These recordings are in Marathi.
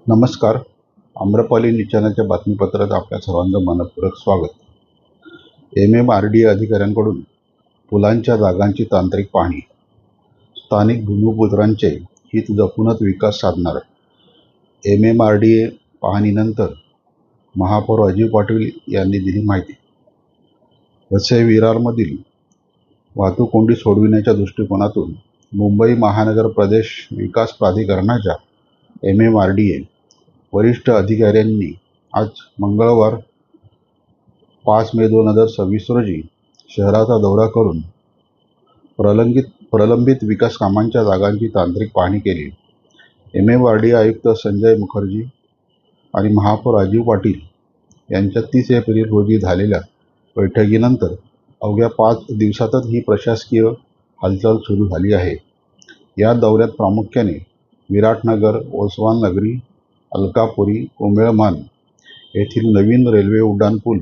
नमस्कार. आम्रपाली न्यूज चॅनलच्या बातमीपत्रात आपल्या सर्वांचं मनपूर्वक स्वागत. MMRDA अधिकाऱ्यांकडून पुलांच्या जागांची तांत्रिक पाहणी. स्थानिक भूमिपुत्रांचे हित जपूनच विकास साधणार. MMRDA पाहणीनंतर महापौर अजय पाटील यांनी दिली माहिती. वसई विरारमधील वाहतूक कोंडी सोडविण्याच्या दृष्टिकोनातून मुंबई महानगर प्रदेश विकास प्राधिकरणाच्या MMRDA वरिष्ठ अधिकाऱ्यांनी आज मंगळवार 5 मे 2026 रोजी शहराचा दौरा करून प्रलंबित विकास कामांच्या जागांची तांत्रिक पाहणी केली. MMRDA आयुक्त संजय मुखर्जी आणि महापौर अजय पाटील यांच्या 30 एप्रिल रोजी झालेल्या बैठकीनंतर अवघ्या 5 दिवसातच ही प्रशासकीय हालचाल सुरू झाली आहे. या दौऱ्यात प्रामुख्याने विराटनगर, ओसवाल नगरी, अलकापुरी, उमेळमान येथील नवीन रेल्वे उड्डाणपूल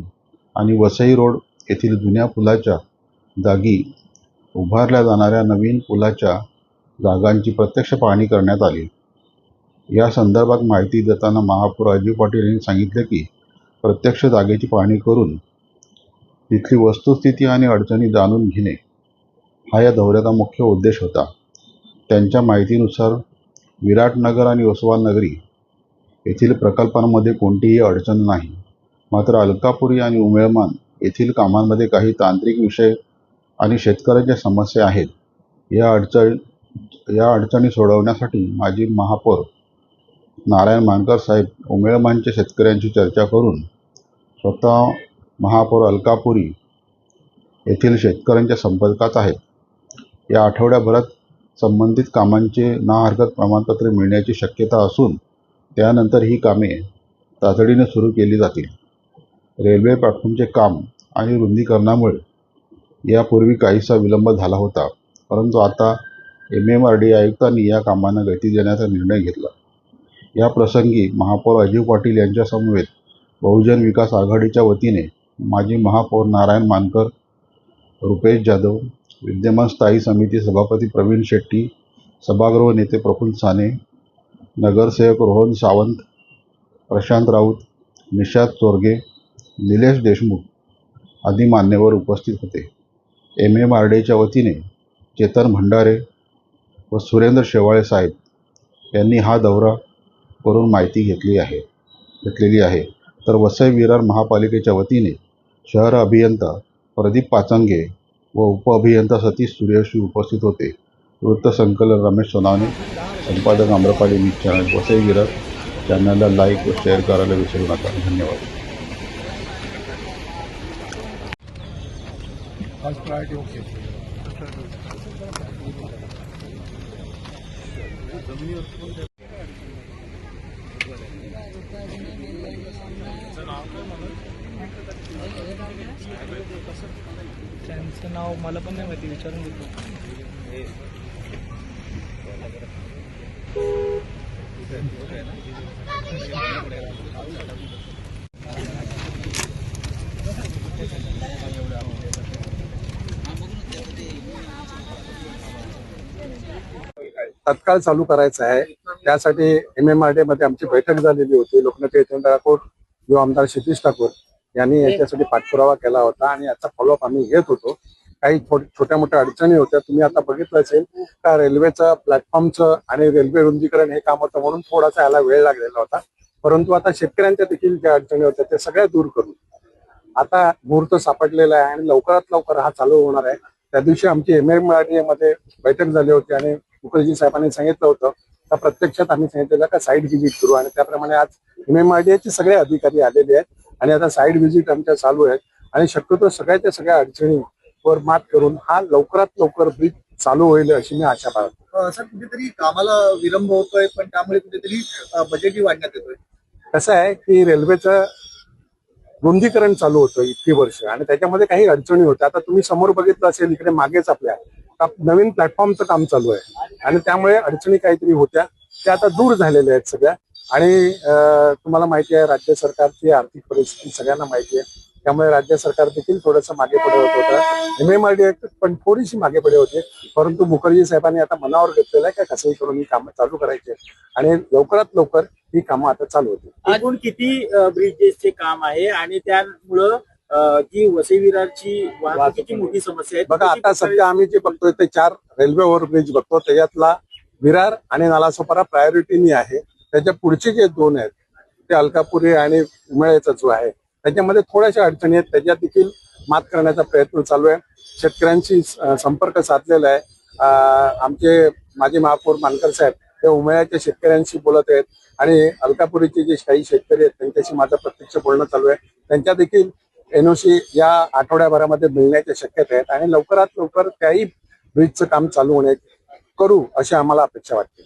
आणि वसई रोड येथील जुन्या पुलाच्या जागी उभारल्या जाणाऱ्या नवीन पुलाच्या जागांची प्रत्यक्ष पाहणी करण्यात आली. या संदर्भात माहिती देताना महापौर अजय पाटील यांनी सांगितले की प्रत्यक्ष जागेची पाहणी करून तिथली वस्तुस्थिती आणि अडचणी जाणून घेणे हा या दौऱ्याचा मुख्य उद्देश होता. त्यांच्या माहितीनुसार विराटनगर आणि ओसवाल नगरी येथील प्रकल्पांमध्ये कोणतीही अडचण नाही. मात्र अलकापुरी आणि उमेळमान येथील कामांमध्ये काही तांत्रिक विषय आणि शेतकऱ्यांच्या समस्या आहेत. या अडचणी सोडवण्यासाठी माजी महापौर नारायण मानकर साहेब उमेळमानच्या शेतकऱ्यांची चर्चा करून स्वतः महापौर अलकापुरी येथील शेतकऱ्यांच्या संपर्कात आहेत. या आठवड्याभरात संबंधित कामांचे ना हरकत प्रमाणपत्र मिळण्याची शक्यता असून त्यानंतर ही कामे तातडीने सुरू केली जातील. रेल्वे प्लॅटफॉर्मचे काम आणि रुंदीकरणामुळे यापूर्वी काहीसा विलंब झाला होता, परंतु आता MMRDA आयुक्तांनी या कामांना गती देण्याचा निर्णय घेतला. या प्रसंगी महापौर अजय पाटील यांच्यासमवेत बहुजन विकास आघाडीच्या वतीने माजी महापौर नारायण मानकर, रुपेश जाधव, विद्यमान स्थायी समिती सभापती प्रवीण शेट्टी, सभागृह नेते प्रफुल्ल साने, नगरसेवक रोहन सावंत, प्रशांत राऊत, निषाद चोरगे, निलेश देशमुख आदी मान्यवर उपस्थित होते. MMRDAच्या वतीने चेतन भंडारे व सुरेंद्र शेवाळे साहेब यांनी हा दौरा करून माहिती घेतलेली आहे. तर वसई विरार महापालिकेच्या वतीने शहर अभियंता प्रदीप पाचंगे व उपअभियंता सतीश सूर्यवंशी उपस्थित होते. वृत्तसंकलन रमेश सोनावणे, संपादक आम्रपाली न्यूज चॅनल वसई विरार. चॅनलला लाईक व शेअर करायला विसरू नका. धन्यवाद. त्यांचं नाव मला पण नाही माहिती, विचारून घेतो. तत्काळ चालू करायचं आहे. त्यासाठी MMRDA मध्ये आमची बैठक झालेली होती. लोकनेते यशवंत ठाकूर किंवा आमदार क्षितिज ठाकूर यांनी याच्यासाठी पाठपुरावा केला होता आणि याचा फॉलोअप आम्ही घेत होतो. काही छोट्या मोठ्या अडचणी होत्या. तुम्ही आता बघितलं असेल का रेल्वेचं प्लॅटफॉर्मचं आणि रेल्वे रुंदीकरण हे काम होतं म्हणून थोडासा याला वेळ लागलेला होता. परंतु आता शेतकऱ्यांच्या देखील ज्या अडचणी होत्या त्या सगळ्या दूर करून आता मुहूर्त सापडलेला आहे आणि लवकरात लवकर हा चालू होणार आहे. त्या दिवशी आमची MMRDA मध्ये बैठक झाली होती आणि मुखर्जी साहेबांनी सांगितलं होतं का प्रत्यक्षात आम्ही सांगितलेलं का साईट व्हिजिट करू आणि त्याप्रमाणे आज MMRDAचे सगळे अधिकारी आलेले आहेत आणि आता साईट व्हिजिट आमच्या चालू आहेत आणि शक्यतो सगळ्याच्या सगळ्या अडचणीवर मात करून हा लवकरात लवकर ब्रिज चालू होईल अशी मी आशा बाळगतो. सर, कुठेतरी कामाला विलंब होतोय पण त्यामुळे कुठेतरी बजेटही वाढण्यात येतोय. कसं आहे की रेल्वेचं रुंदीकरण चालू होतं इतकी वर्ष आणि त्याच्यामध्ये काही अडचणी होत्या. आता तुम्ही समोर बघितलं असेल इकडे मागेच आपल्या नवीन प्लॅटफॉर्मचं काम चालू आहे आणि त्यामुळे अडचणी काहीतरी होत्या त्या आता दूर झालेल्या आहेत सगळ्या. आणि तुम्हाला माहिती आहे राज्य सरकारची आर्थिक परिस्थिती सगळ्यांना माहिती आहे. त्यामुळे राज्य सरकार देखील थोडंसं मागे पुढे होत होतं. MMRDA पण थोडीशी मागे पुढे होते, परंतु मुखर्जी साहेबांनी आता मनावर घेतलेलं आहे की कसंही करून ही कामं चालू करायची आणि लवकरात लवकर ही कामं आता चालू होतील. एकूण किती ब्रिजेसचे काम आहे आणि त्यामुळं जी वसई विरारची वाहतुकीची मोठी समस्या आहे ती बघा, कशी आता सध्या आम्ही जे बघतोय ते 4 रेल्वे ओव्हरब्रिज बघतो, त्याच्यातला विरार आणि नालासोपारा प्रायोरिटीनी आहे. त्याच्या पुढचे जे 2 आहेत ते अलकापुरी आणि उमळ्याचा जो आहे त्याच्यामध्ये थोड्याशा अडचणी आहेत, त्याच्यात देखील मात करण्याचा प्रयत्न चालू आहे. शेतकऱ्यांशी संपर्क साधलेला आहे. आमचे माजी महापौर मानकर साहेब ते उमळ्याच्या शेतकऱ्यांशी बोलत आहेत आणि अलकापुरीचे जे काही शेतकरी आहेत त्यांच्याशी माझं प्रत्यक्ष बोलणं चालू आहे. त्यांच्या देखील NOC या आठवड्याभरामध्ये मिळण्याच्या शक्यता आहेत आणि लवकरात लवकर त्याही ब्रिजचं काम चालू होणे करू अशी आम्हाला अपेक्षा वाटते.